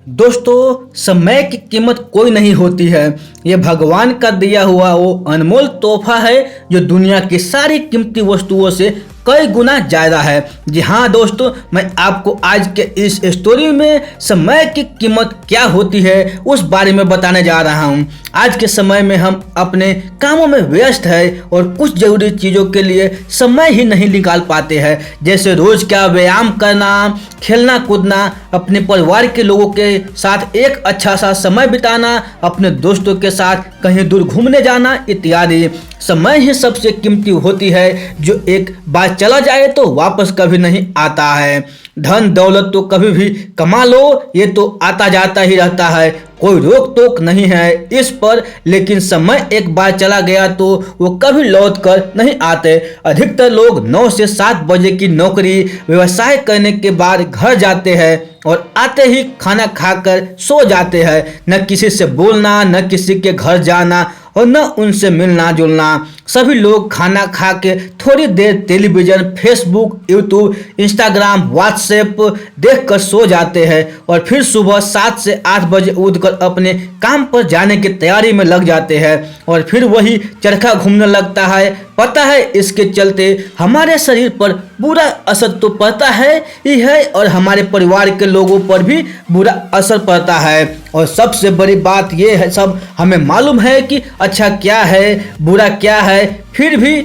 दोस्तों, समय की कीमत कोई नहीं होती है। ये भगवान का दिया हुआ वो अनमोल तोहफा है जो दुनिया की सारी कीमती वस्तुओं से कई गुना ज़्यादा है। जी हाँ दोस्तों, मैं आपको आज के इस स्टोरी में समय की कीमत क्या होती है उस बारे में बताने जा रहा हूँ। आज के समय में हम अपने कामों में व्यस्त हैं और कुछ ज़रूरी चीज़ों के लिए समय ही नहीं निकाल पाते हैं, जैसे रोज़ का व्यायाम करना, खेलना कूदना, अपने परिवार के लोगों के साथ एक अच्छा सा समय बिताना, अपने दोस्तों के साथ कहीं दूर घूमने जाना इत्यादि। समय ही सबसे कीमती होती है जो एक बार चला जाए तो वापस कभी नहीं आता है। धन दौलत तो कभी भी कमा लो, ये तो आता जाता ही रहता है, कोई रोक टोक नहीं है इस पर। लेकिन समय एक बार चला गया तो वो कभी लौट कर नहीं आते। अधिकतर लोग 9 से 7 बजे की नौकरी व्यवसाय करने के बाद घर जाते हैं और आते ही खाना खाकर सो जाते हैं। न किसी से बोलना, न किसी के घर जाना और न उनसे मिलना जुलना। सभी लोग खाना खा के थोड़ी देर television, Facebook, YouTube, Instagram, WhatsApp देखकर सो जाते हैं और फिर सुबह 7 से 8 बजे उठकर अपने काम पर जाने की तैयारी में लग जाते हैं और फिर वही चरखा घूमने लगता है। पता है इसके चलते हमारे शरीर पर बुरा असर तो पड़ता है ही है और हमारे परिवार के लोगों पर भी बुरा असर पड़ता है। और सबसे बड़ी बात ये है, सब हमें मालूम है कि अच्छा क्या है बुरा क्या है, फिर भी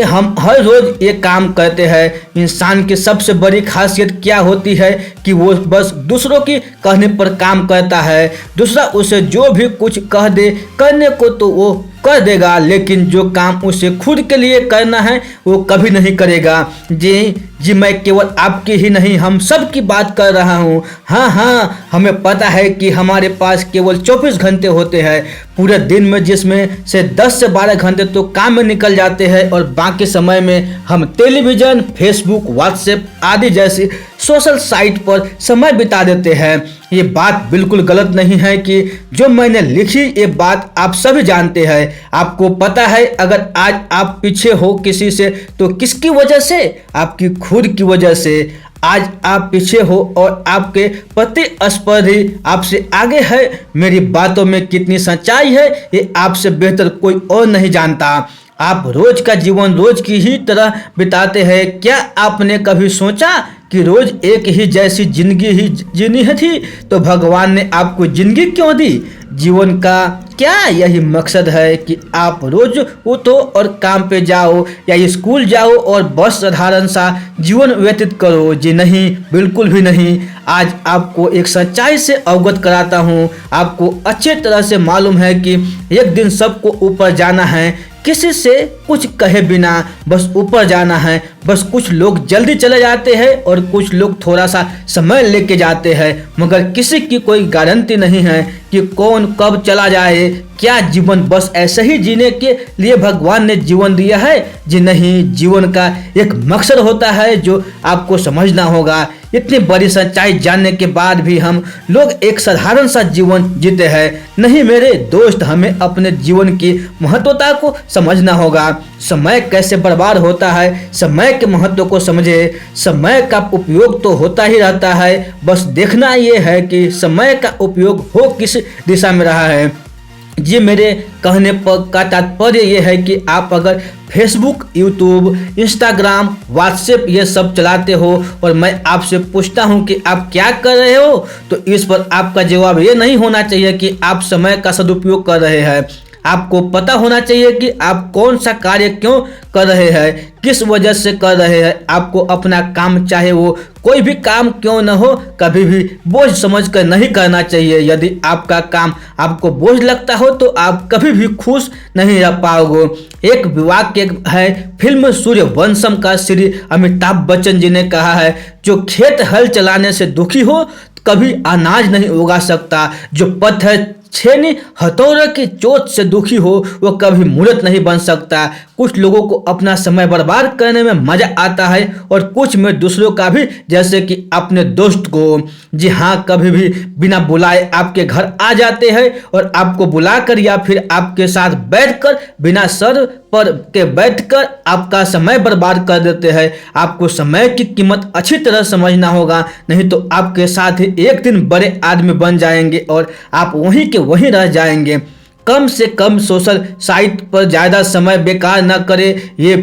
हम हर रोज़ ये काम करते हैं। इंसान की सबसे बड़ी खासियत क्या होती है कि वो बस दूसरों की कहने पर काम करता है। दूसरा उसे जो भी कुछ कह दे करने को तो वो कर देगा, लेकिन जो काम उसे खुद के लिए करना है वो कभी नहीं करेगा। जी मैं केवल आपकी ही नहीं, हम सब की बात कर रहा हूँ। हाँ, हमें पता है कि हमारे पास केवल 24 घंटे होते हैं पूरे दिन में, जिसमें से 10 से 12 घंटे तो काम में निकल जाते हैं और बाकी समय में हम टेलीविज़न, फेसबुक, व्हाट्सएप आदि जैसी सोशल साइट पर समय बिता देते हैं। ये बात बिल्कुल गलत नहीं है कि जो मैंने लिखी, ये बात आप सभी जानते हैं। आपको पता है अगर आज आप पीछे हो किसी से तो किसकी वजह से? आपकी खुद की वजह से। आज आप पीछे हो और आपके प्रतिस्पर्धी आपसे आगे है। मेरी बातों में कितनी सच्चाई है ये आपसे बेहतर कोई और नहीं जानता। आप रोज का जीवन रोज की ही तरह बिताते हैं। क्या आपने कभी सोचा कि रोज एक ही जैसी जिंदगी ही जीनी है थी तो भगवान ने आपको जिंदगी क्यों दी? जीवन का क्या यही मकसद है कि आप रोज उठो और काम पे जाओ या स्कूल जाओ और बस साधारण सा जीवन व्यतीत करो? जी नहीं, बिल्कुल भी नहीं। आज आपको एक सच्चाई से अवगत कराता हूँ। आपको अच्छे तरह से मालूम है कि एक दिन सबको ऊपर जाना है, किसी से कुछ कहे बिना बस ऊपर जाना है। बस कुछ लोग जल्दी चले जाते हैं और कुछ लोग थोड़ा सा समय लेके जाते हैं, मगर किसी की कोई गारंटी नहीं है कि कौन कब चला जाए। क्या जीवन बस ऐसे ही जीने के लिए भगवान ने जीवन दिया है? जी नहीं, जीवन का एक मकसद होता है जो आपको समझना होगा। इतनी बड़ी सच्चाई जानने के बाद भी हम लोग एक साधारण सा जीवन जीते हैं। नहीं मेरे दोस्त, हमें अपने जीवन की महत्वता को समझना होगा। समय कैसे बर्बाद होता है, समय के महत्व को समझे। समय का उपयोग तो होता ही रहता है, बस देखना ये है कि समय का उपयोग हो किस दिशा में रहा है। जी मेरे कहने पर का तात्पर्य ये है कि आप अगर फेसबुक, यूट्यूब, इंस्टाग्राम, व्हाट्सएप ये सब चलाते हो और मैं आपसे पूछता हूँ कि आप क्या कर रहे हो, तो इस पर आपका जवाब ये नहीं होना चाहिए कि आप समय का सदुपयोग कर रहे हैं। आपको पता होना चाहिए कि आप कौन सा कार्य क्यों कर रहे हैं, किस वजह से कर रहे हैं। आपको अपना काम, चाहे वो कोई भी काम क्यों न हो, कभी भी बोझ समझकर नहीं करना चाहिए। यदि आपका काम आपको बोझ लगता हो तो आप कभी भी खुश नहीं रह पाओगे। एक वाक्य है फिल्म सूर्यवंशम का, श्री अमिताभ बच्चन जी ने कहा है, जो खेत हल चलाने से दुखी हो कभी अनाज नहीं उगा सकता। जो पत्थर छेनी हथौड़े की चोट से दुखी हो वो कभी मूर्त नहीं बन सकता। कुछ लोगों को अपना समय बर्बाद करने में मजा आता है और कुछ में दूसरों का भी, जैसे कि अपने दोस्त को। जी हाँ, कभी भी बिना बुलाए आपके घर आ जाते हैं और आपको बुलाकर या फिर आपके साथ बैठकर बिना सर पर के बैठकर आपका समय बर्बाद कर देते हैं। आपको समय की कीमत अच्छी तरह समझना होगा, नहीं तो आपके साथ ही एक दिन बड़े आदमी बन जाएंगे और आप वहीं के वहीं रह जाएंगे। कम से कम सोशल साइट पर ज़्यादा समय बेकार न करें। ये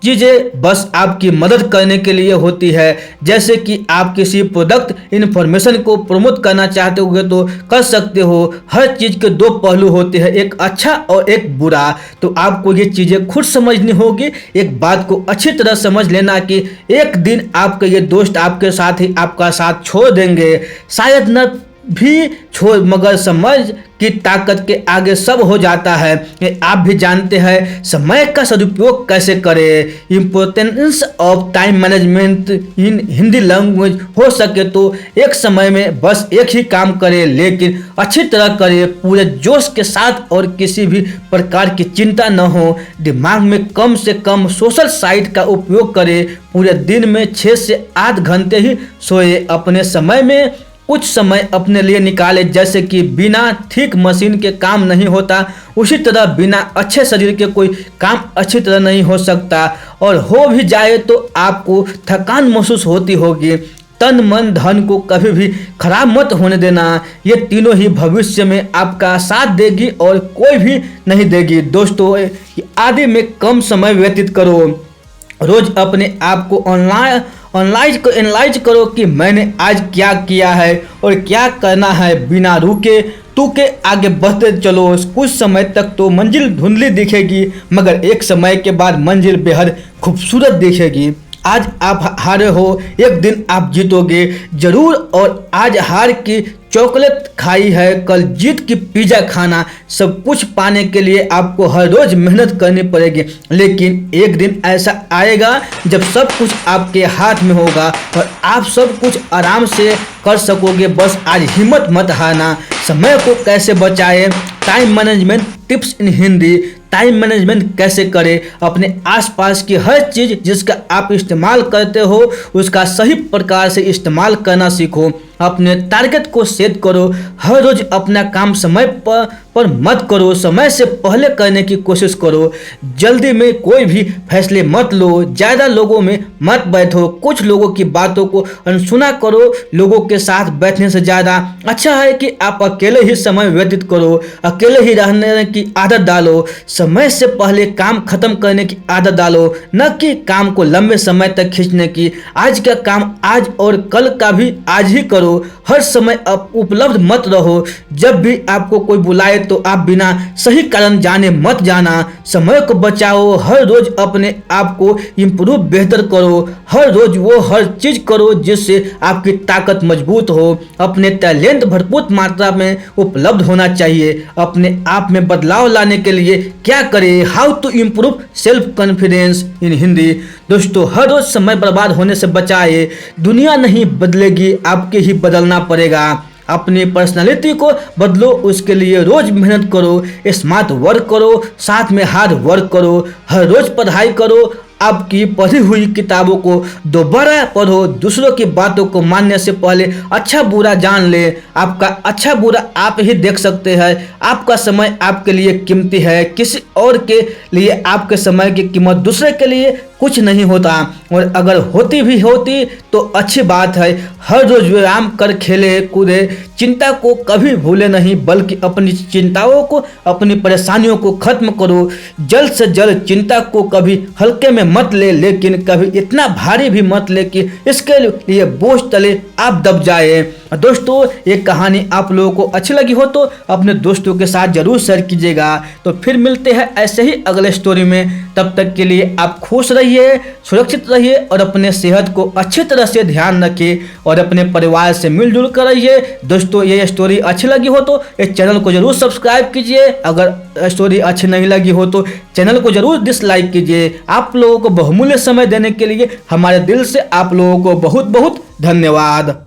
चीज़ें बस आपकी मदद करने के लिए होती है। जैसे कि आप किसी प्रोडक्ट इन्फॉर्मेशन को प्रमोट करना चाहते हो तो कर सकते हो। हर चीज़ के दो पहलू होते हैं, एक अच्छा और एक बुरा। तो आपको ये चीज़ें खुद समझनी होगी। एक बात को अच्छी तरह समझ लेना कि एक दिन आपके ये दोस्त आपके साथ ही आपका साथ छोड़ देंगे, शायद न भी छोड़, मगर समझ की ताकत के आगे सब हो जाता है। ये आप भी जानते हैं। समय का सदुपयोग कैसे करें, importance of time management in Hindi language. हो सके तो एक समय में बस एक ही काम करें, लेकिन अच्छी तरह करें, पूरे जोश के साथ, और किसी भी प्रकार की चिंता न हो। दिमाग में कम से कम सोशल साइट का उपयोग करें। पूरे दिन में 6 से 8 घंटे ही सोए। अपने समय में कुछ समय अपने लिए निकाले। जैसे कि बिना ठीक मशीन के काम नहीं होता, उसी तरह बिना अच्छे शरीर के कोई काम अच्छी तरह नहीं हो सकता, और हो भी जाए तो आपको थकान महसूस होती होगी। तन मन धन को कभी भी खराब मत होने देना। ये तीनों ही भविष्य में आपका साथ देगी और कोई भी नहीं देगी। दोस्तों, आदि में कम समय व्यतीत करो। रोज अपने आप को एनालाइज करो कि मैंने आज क्या किया है और क्या करना है। बिना रुके टूके आगे बढ़ते चलो। कुछ समय तक तो मंजिल धुंधली दिखेगी, मगर एक समय के बाद मंजिल बेहद खूबसूरत दिखेगी। आज आप हारे हो, एक दिन आप जीतोगे जरूर। और आज हार की चॉकलेट खाई है, कल जीत की पिज़्ज़ा खाना। सब कुछ पाने के लिए आपको हर रोज मेहनत करनी पड़ेगी, लेकिन एक दिन ऐसा आएगा जब सब कुछ आपके हाथ में होगा और आप सब कुछ आराम से कर सकोगे। बस आज हिम्मत मत हारना। समय को कैसे बचाएं, टाइम मैनेजमेंट टिप्स इन हिंदी। टाइम मैनेजमेंट कैसे करें, अपने आसपास की हर चीज़ जिसका आप इस्तेमाल करते हो उसका सही प्रकार से इस्तेमाल करना सीखो। अपने टारगेट को सेट करो। हर रोज अपना काम समय पर मत करो, समय से पहले करने की कोशिश करो। जल्दी में कोई भी फैसले मत लो। ज़्यादा लोगों में मत बैठो। कुछ लोगों की बातों को अनसुना करो। लोगों के साथ बैठने से ज़्यादा अच्छा है कि आप अकेले ही समय व्यतीत करो। अकेले ही रहने की आदत डालो। समय से पहले काम खत्म करने की आदत डालो, न कि काम को लंबे समय तक खींचने की। आज का काम आज और कल का भी आज ही करो। हर समय आप उपलब्ध मत रहो। जब भी आपको कोई बुलाए तो आप बिना सही कारण जाने मत जाना। समय को बचाओ। हर रोज अपने आप को इम्प्रूव बेहतर करो। हर रोज वो हर चीज करो जिससे आपकी ताकत मजबूत हो। अपने टैलेंट भरपूर मात्रा में उपलब्ध होना चाहिए। अपने आप में बदलाव लाने के लिए क्या करें, how to improve self confidence in Hindi. दोस्तों, हर रोज समय बर्बाद होने से बचाए। दुनिया नहीं बदलेगी, आपके ही बदलना पड़ेगा। अपनी पर्सनालिटी को बदलो, उसके लिए रोज मेहनत करो, स्मार्ट वर्क करो, साथ में हार्ड वर्क करो। हर रोज पढ़ाई करो। आपकी पढ़ी हुई किताबों को दोबारा पढ़ो। दूसरों की बातों को मानने से पहले अच्छा बुरा जान ले। आपका अच्छा बुरा आप ही देख सकते हैं। आपका समय आपके लिए कीमती है। किसी और के लिए आपके समय की कीमत दूसरे के लिए कुछ नहीं होता, और अगर होती भी होती तो अच्छी बात है। हर रोज व्यायाम कर खेले कूदे। चिंता को कभी भूले नहीं, बल्कि अपनी चिंताओं को, अपनी परेशानियों को खत्म करो। जल्द से जल्द चिंता को कभी हल्के में मत ले, लेकिन कभी इतना भारी भी मत ले कि इसके लिए बोझ तले आप दब जाए। दोस्तों, ये कहानी आप लोगों को अच्छी लगी हो तो अपने दोस्तों के साथ जरूर शेयर कीजिएगा। तो फिर मिलते हैं ऐसे ही अगले स्टोरी में। तब तक के लिए आप खुश रहिए, सुरक्षित रहिए और अपने सेहत को अच्छी तरह से ध्यान रखिए और अपने परिवार से मिलजुल कर रहिए। दोस्तों, ये स्टोरी अच्छी लगी हो तो इस चैनल को जरूर सब्सक्राइब कीजिए। अगर स्टोरी अच्छी नहीं लगी हो तो चैनल को जरूर डिसलाइक कीजिए। आप लोगों को बहुमूल्य समय देने के लिए हमारे दिल से आप लोगों को बहुत बहुत धन्यवाद।